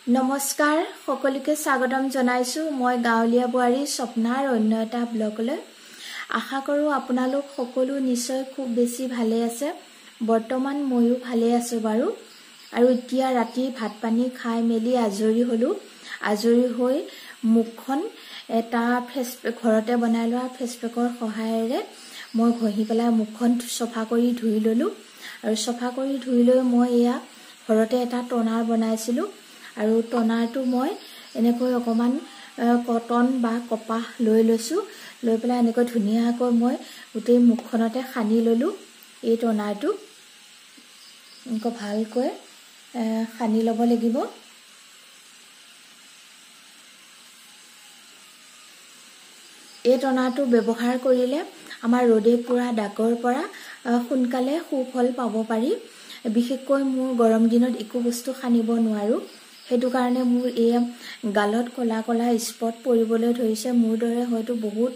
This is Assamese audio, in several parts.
নমস্কাৰ সকলোকে স্বাগতম জনাইছো মই গাঁৱলীয়া বুৱাৰী স্বপ্নাৰ অন্য এটা ব্লগলৈ আশা কৰো আপোনালোক সকলো নিশ্চয় খুব বেছি ভালে আছে বৰ্তমান ময়ো ভালে আছো বাৰু আৰু এতিয়া ৰাতি ভাত পানী খাই মেলি আজৰি হলো আজৰি হৈ মুখখন এটা ফেচপেক ঘৰতে বনাই লোৱা ফেচপেকৰ সহায়েৰে মই ঘহি পেলাই মুখখন সফা কৰি ধুই ললো আৰু সফা কৰি ধুই লৈ মই এয়া ঘৰতে এটা টনাৰ বনাইছিলো আৰু টনাৰটো মই এনেকৈ অকমান কটন বা কপাহ লৈ লৈছো লৈ পেলাই এনেকৈ ধুনিয়াকৈ মই গোটেই মুখখনতে খানি ললো এই টনাৰটো এনেকৈ ভালকৈ খানি লব লাগিব এই টনাৰটো ব্যৱহাৰ কৰিলে আমাৰ ৰদে পুৰা দাগৰ পৰা সোনকালে সুফল পাব পাৰি বিশেষকৈ মোৰ গৰম দিনত একো বস্তু খানিব নোৱাৰো হেতু কাৰণে মোৰ এই গালত কলা কলা স্পট পৰিবলৈ ধৰিছে মোৰ দৰে হয়তো বহুত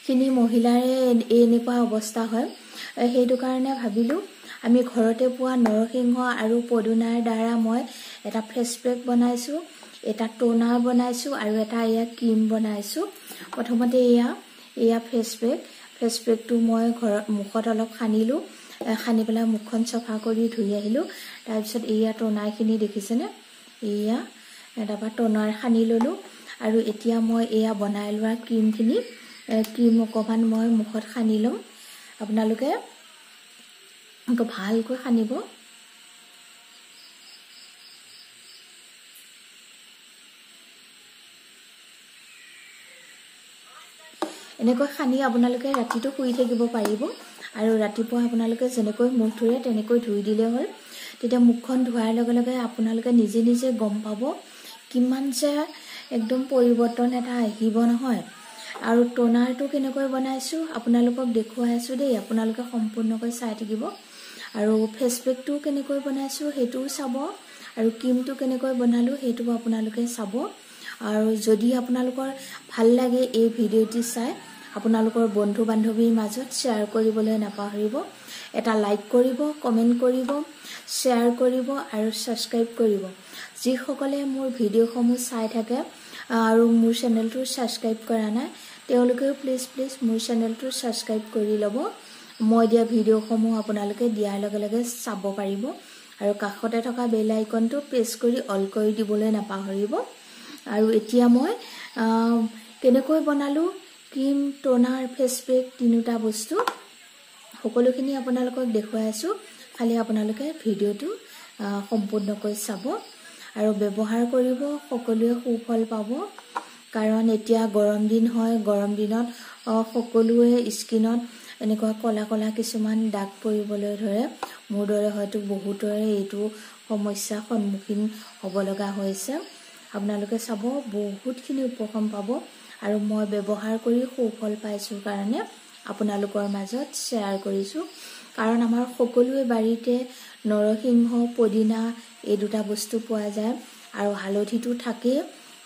খিনি মহিলাৰে এনেকুৱা অৱস্থা হয় হেতু কাৰণে ভাবিলো আমি ঘৰতে পোৱা নৰসিংহ আৰু পদুনাৰ দ্বাৰা মই এটা ফেচ পেক বনাইছো এটা টোনাৰ বনাইছো আৰু এটা এয়া ক্ৰীম বনাইছো প্ৰথমতে এয়া ফেচ পেকটো মই ঘৰত মুখত অলপ খানিলো খানি পেলাই মুখখন সফা কৰি ধুই আহিলো তাৰ পিছত এয়া টোনাৰখিনি দেখিছেনে এয়া এটা টোনাৰ খানি ললো আৰু এতিয়া মই এয়া বনাই লোৱা ক্ৰীম অকমান মই মুখত খানি লম আপোনালোকে ভালকৈ খানিব এনেকৈ খানি আপোনালোকে ৰাতিটো শুই থাকিব পাৰিব আৰু ৰাতিপুৱা আপোনালোকে যেনেকৈ মুখ ধুৰে তেনেকৈ ধুই দিলে হ'ল তেতিয়া মুখখন ধোৱাৰ লগে লগে আপোনালোকে নিজে নিজে গম পাব কিমান যে একদম পৰিৱৰ্তন এটা আহিব নহয় আৰু টোনাৰটো কেনেকৈ বনাইছো আপোনালোকক দেখুৱাই আছো দেই আপোনালোকে সম্পূৰ্ণকৈ চাই থাকিব আৰু ফেচ পেকটো কেনেকৈ বনাইছো হেতু চাব আৰু ক্ৰীমটো কেনেকৈ বনালো হেতু আপোনালোকে চাব আৰু যদি আপোনালোকৰ ভাল লাগে এই ভিডিওটি চাই আপোনালোকৰ বন্ধু বান্ধৱীৰ মাজত শেয়াৰ কৰিবলৈ নাপাহৰিব এটা লাইক কৰিব কমেন্ট কৰিব শেয়াৰ কৰিব আৰু সাবস্ক্ৰাইব কৰিব যিসকলে মোৰ ভিডিওসমূহ চাই থাকে আৰু মোৰ চেনেলটো সাবস্ক্ৰাইব কৰা নাই তেওঁলোকেও প্লিজ মোৰ চেনেলটো সাবস্ক্ৰাইব কৰি ল'ব মই দিয়া ভিডিওসমূহ আপোনালোকে দিয়াৰ লগে লগে চাব পাৰিব আৰু কাষতে থকা বেল আইকনটো প্ৰেছ কৰি অল কৰি দিবলৈ নাপাহৰিব আৰু এতিয়া মই কেনেকৈ বনালো ক্ৰীম টোনাৰ ফেচ পেক তিনিটা বস্তু সকলোখিনি আপোনালোকক দেখুৱাই আছো খালি আপোনালোকে ভিডিওটো সম্পূৰ্ণকৈ চাব আৰু ব্যৱহাৰ কৰিব সকলোৱে সুফল পাব কাৰণ এতিয়া গৰম দিন হয় গৰম দিনত সকলোৱে স্কিনত এনেকুৱা কলা কলা কিছুমান দাগ পৰিবলৈ ধৰে মোৰ দৰে হয়তো বহুতৰে এইটো সমস্যা সন্মুখীন হ'ব লগা হৈছে আপোনালোকে চাব বহুতখিনি উপশম পাব আৰু মই ব্যৱহাৰ কৰি সুফল পাইছো কাৰণে আপোনালোকৰ মাজত শেয়াৰ কৰিছো কাৰণ আমাৰ সকলোৱে বাৰীতে নৰসিংহ পদিনা এই দুটা বস্তু পোৱা যায় আৰু হালধিটো থাকে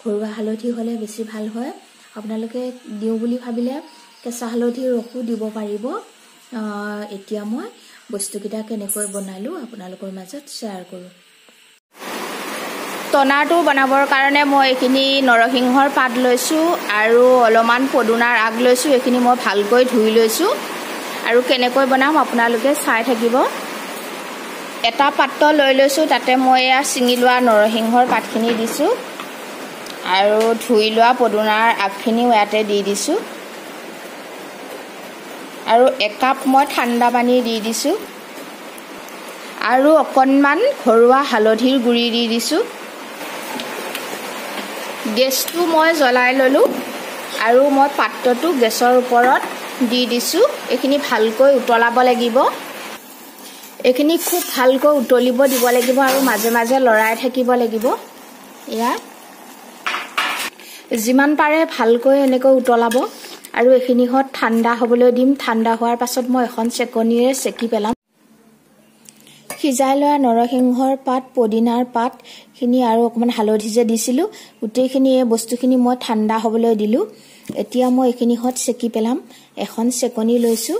ঘৰুৱা হালধি হলে বেছি ভাল হয় আপোনালোকে দিও বুলি ভাবিলে কেঁচা হালধিৰ ৰসো দিব পাৰিব এতিয়া মই বস্তুকিটা কেনেকৈ বনালো আপোনালোকৰ মাজত শেয়াৰ কৰো টনাৰটো বনাবৰ কাৰণে মই এখিনি নৰসিংহৰ পাত লৈছো আৰু অলমান পদুনাৰ আগ লৈছো এখিনি মই ভালকৈ ধুই লৈছো আৰু কেনেকৈ বনাম আপোনালোকে চাই থাকিব এটা পাত্ৰ লৈ লৈছো তাতে মই এয়া চিঙি লোৱা নৰসিংহৰ পাতখিনি দিছো আৰু ধুই লোৱা পদুনাৰ আগখিনিও ইয়াতে দি দিছো আৰু এক কাপ মই ঠাণ্ডা পানী দি দিছো আৰু অকনমান ঘৰুৱা হালধিৰ গুৰি দি দিছো গেছটো মই জ্বলাই ললো আৰু মই পাত্ৰটো গেছৰ ওপৰত দি দিছো এখিনি ভালকৈ উতলাব লাগিব এখিনি খুব ভালকৈ উতলিব দিব লাগিব আৰু মাজে মাজে লৰাই থাকিব লাগিব ইয়া যিমান পাৰে ভালকৈ এনেকৈ উতলাব আৰু এখিনি হত ঠাণ্ডা হ'বলৈ দিম ঠাণ্ডা হোৱাৰ পাছত মই এখন চেকনিৰে চেকি পেলাম সিজাই লোৱা নৰসিংহৰ পাত পদিনাৰ পাত খিনি আৰু অকমান হালধি যে দিছিলো গুটেইখিনি এই বস্তুখিনি মই ঠাণ্ডা হ'বলৈ দিলো এতিয়া মই এখিনি হত চেকি পেলাম এখন চেকনি লৈছো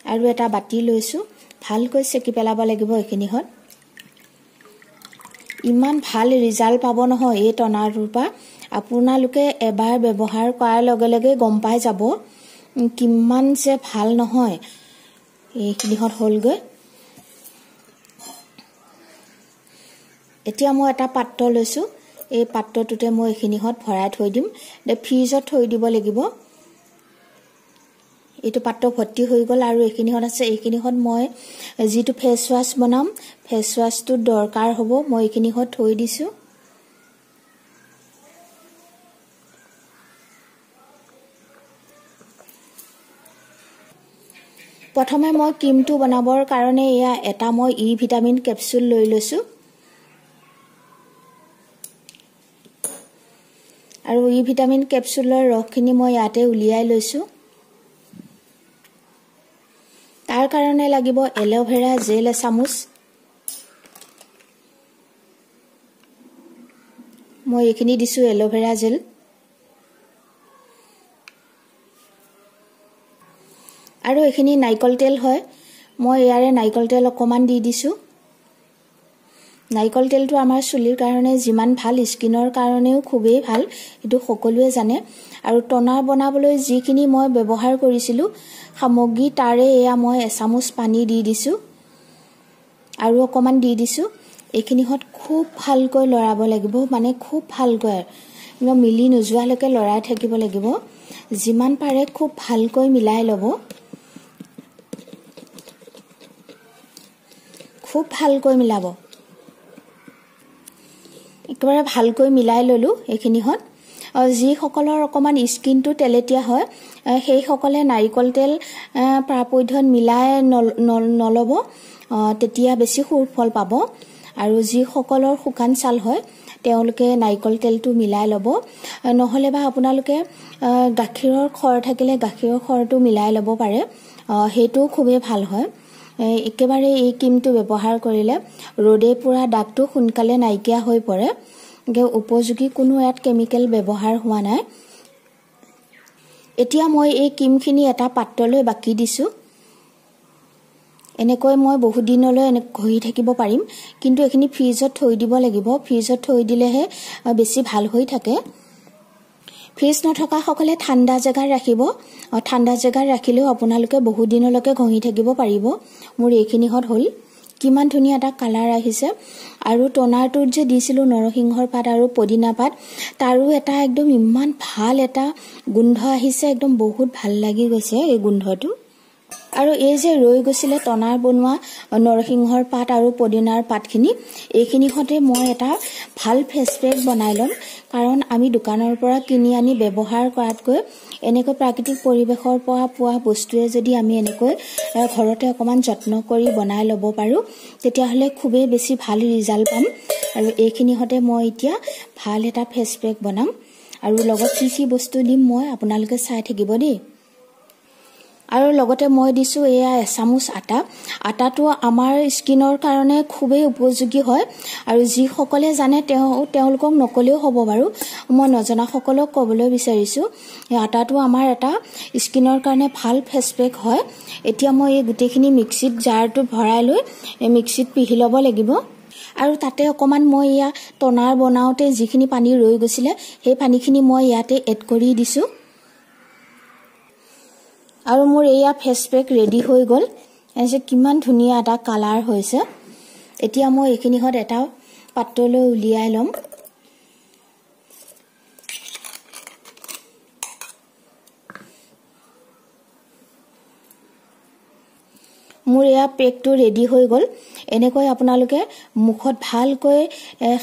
আৰু এটা বাটি লৈছো ভালকৈ চেকি পেলাব লাগিব এখিনি হত ইমান ভাল ৰিজাল্ট পাব নহয় এই টনাৰটোৰ পৰা আপোনালোকে এবাৰ ব্যৱহাৰ কৰাৰ লগে লগে গম পাই যাব কিমান যে ভাল নহয় এইখিনিহত হ'লগৈ এতিয়া মই এটা পাত্ৰ লৈছো এই পাত্ৰটোতে মই এইখিনিহত ভৰাই থৈ দিম ফ্ৰিজত থৈ দিব লাগিব এইটো পাত্ৰ ভৰ্তি হৈ গল আৰু এইখিনিহত আছে এইখিনিহত মই যেটো ফেস ওয়াশ বনাম ফেস ওয়াশটো দৰকাৰ হ'ব মই এইখিনিহত থৈ দিছো প্ৰথমে মই ক্ৰীমটো বনাবৰ কাৰণে এয়া এটা মই ই ভিটামিন কেপসুল লৈ লৈছো আৰু ই ভিটামিন কেপসুলৰ ৰসখিনি মই ইয়াতে উলিয়াই লৈছো তাৰ কাৰণে লাগিব এলোভেৰা জেল এচামুচ মই এইখিনি দিছো এলোভেৰা জেল আৰু এইখিনি নাইকল তেল হয় মই ইয়াৰে নাইকল তেল অকমান দি দিছো নাইকল তেলটো আমাৰ চুলিৰ কাৰণে যিমান ভাল স্কিনৰ কাৰণেও খুবেই ভাল এটো সকলোৱে জানে আৰু টনাৰ বনাবলৈ যিখিনি মই ব্যৱহাৰ কৰিছিলো সামগ্ৰী তাৰে এয়া মই এচামুচ পানী দি দিছো আৰু অকমান দি দিছো এইখিনিহত খুব ভালকৈ লৰাব লাগিব মানে খুব ভালকৈ মিলি নোযোৱালৈকে লৰাই থাকিব লাগিব যিমান পাৰে খুব ভালকৈ মিলাই লব খুব ভালকৈ মিলাব একবাৰে ভালকৈ মিলাই ললো এইখিনিহত যি সকলৰ অকমান স্কিনটো তেলেতিয়া হয় সেই সকলে নাৰিকল তেল প্ৰাপধ্যন মিলাই নলব তেতিয়া বেছি সুফল পাব আৰু যি সকলৰ শুকান ছাল হয় তেওঁলোকে নাৰিকল তেলটো মিলাই লব নহলে বা আপোনালোকে গাখীৰৰ খৰ থাকিলে গাখীৰৰ খৰটো মিলাই লব পাৰে হেতু খুবেই ভাল হয় একেবাৰে এই ক্ৰীমটো ব্যৱহাৰ কৰিলে ৰ'দে পুৰা দাগটো সোনকালে নাইকিয়া হৈ পৰে উপযোগী কোনো ইয়াত কেমিকেল ব্যৱহাৰ হোৱা নাই এতিয়া মই এই ক্ৰীমখিনি এটা পাত্ৰলৈ বাকি দিছো এনেকৈ মই বহুত দিনলৈ ঘহি থাকিব পাৰিম কিন্তু এখিনি ফ্ৰিজত থৈ দিব লাগিব ফ্ৰিজত থৈ দিলেহে বেছি ভাল হৈ থাকে ফ্ৰিজ নথকা সকলে ঠাণ্ডা জায়গাত ৰাখিব ঠাণ্ডা জায়গাত ৰাখিলেও আপোনালোকে বহুত দিনলৈকে ঘহি থাকিব পাৰিব মোৰ এইখিনিহত হল কিমান ধুনিয়া এটা কালাৰ আহিছে আৰু টনাৰটোত যে দিছিলো নৰসিংহৰ পাত আৰু পদিনা পাত তাৰো এটা একদম ইমান ভাল এটা গোন্ধ আহিছে একদম বহুত ভাল লাগি গৈছে এই গোন্ধটো আৰু এই যে ৰৈ গৈছিলে টনাৰ বনোৱা নৰসিংহৰ পাত আৰু পদিনাৰ পাতখিনি এইখিনি হতে মই এটা ভাল ফেস পেক বনাই লম কাৰণ আমি দোকানৰ পৰা কিনি আনি ব্যৱহাৰ কৰাতকৈ এনেকৈ প্ৰাকৃতিক পৰিবেশৰ পৰা পোৱা বস্তুৱে যদি আমি এনেকৈ ঘৰতে অকমান যত্ন কৰি বনাই লব পাৰো তেতিয়া হলে খুবেই বেছি ভাল ৰিজাল্ট পাম আৰু এইখিনি হতে মই এতিয়া ভাল এটা ফেস পেক বনাম আৰু লগত কি বস্তু দিম মই আপোনালোকে চাই থাকিব দেই আৰু লগতে মই দিছো এয়া এচামুচ আটাটো আমাৰ স্কিনৰ কাৰণে খুবেই উপযোগী হয় আৰু যি সকলে জানে তেওঁলোকক নকলেও হ'ব বাৰু মই নজনা সকলক ক'বলৈ বিচাৰিছো এই আটাটো আমাৰ এটা স্কিনৰ কাৰণে ভাল ফেস পেক হয় এতিয়া মই এই গুটেখিনি মিক্সিত জাৰটো ভৰাই লৈ মিক্সিত পিহি ল'ব লাগিব আৰু তাতে অকমান মই ইয়া টনাৰ বনাওতে যিখিনি পানী ৰৈ গৈছিলে সেই পানীখিনি মই ইয়াতে এড কৰি দিছো আৰু মোৰ এয়া ফেস পেক ৰেডি হৈ গল এজে কিমান ধুনিয়া এটা কালাৰ হৈছে এতিয়া মই এইখিনিহত এটা পাত্ৰলৈ উলিয়াই লম মোৰ এয়া পেকটো ৰেডি হৈ গল এনেকৈ আপোনালোকে মুখত ভালকৈ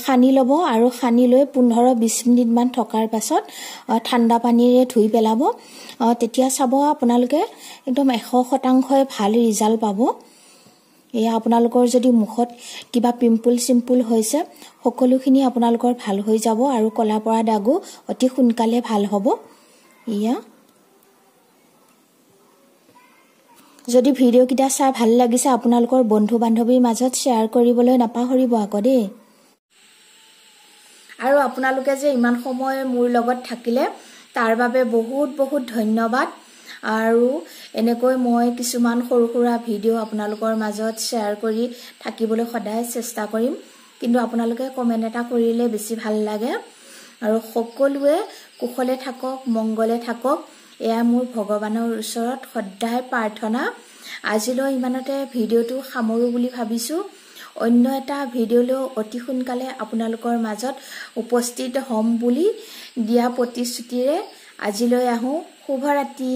খানি লব আৰু খানি লৈ 15-20 মিনিট মান থকাৰ পাছত ঠাণ্ডা পানীৰে ধুই পেলাব তেতিয়া চাব আপোনালোকে একদম 100% ভাল ৰিজাল্ট পাব এয়া আপোনালোকৰ যদি মুখত কিবা পিম্পল সিম্পল হৈছে সকলোখিনি আপোনালোকৰ ভাল হৈ যাব আৰু কলা পৰা দাগো অতি সোনকালে ভাল হ'ব ইয়া যদি ভিডিও কিটা চাই ভাল লাগিছে আপোনালোকৰ বন্ধু বান্ধৱীৰ মাজত শেয়াৰ কৰিবলৈ নাপাহৰিব আকদে আৰু আপোনালোকে যে ইমান সময় মোৰ লগত থাকিলে তাৰ বাবে বহুত বহুত ধন্যবাদ আৰু এনেকৈ মই কিছুমান সৰু সৰু ভিডিও আপোনালোকৰ মাজত শেয়াৰ কৰি থাকিবলৈ সদায় চেষ্টা কৰিম কিন্তু আপোনালোকে কমেন্ট এটা কৰিলে বেছি ভাল লাগে আৰু সকলোৱে কুশলে থাকক মংগলে থাকক এয়া মোৰ ভগৱানৰ ওচৰত সদায় প্ৰাৰ্থনা আজিলৈ ইমানতে ভিডিওটো সামৰো বুলি ভাবিছো অন্য এটা ভিডিওলৈ অতি সোনকালে আপোনালোকৰ মাজত উপস্থিত হ'ম বুলি দিয়া প্ৰতিশ্ৰুতিৰে আজিলৈ আহো শুভ ৰাত্ৰি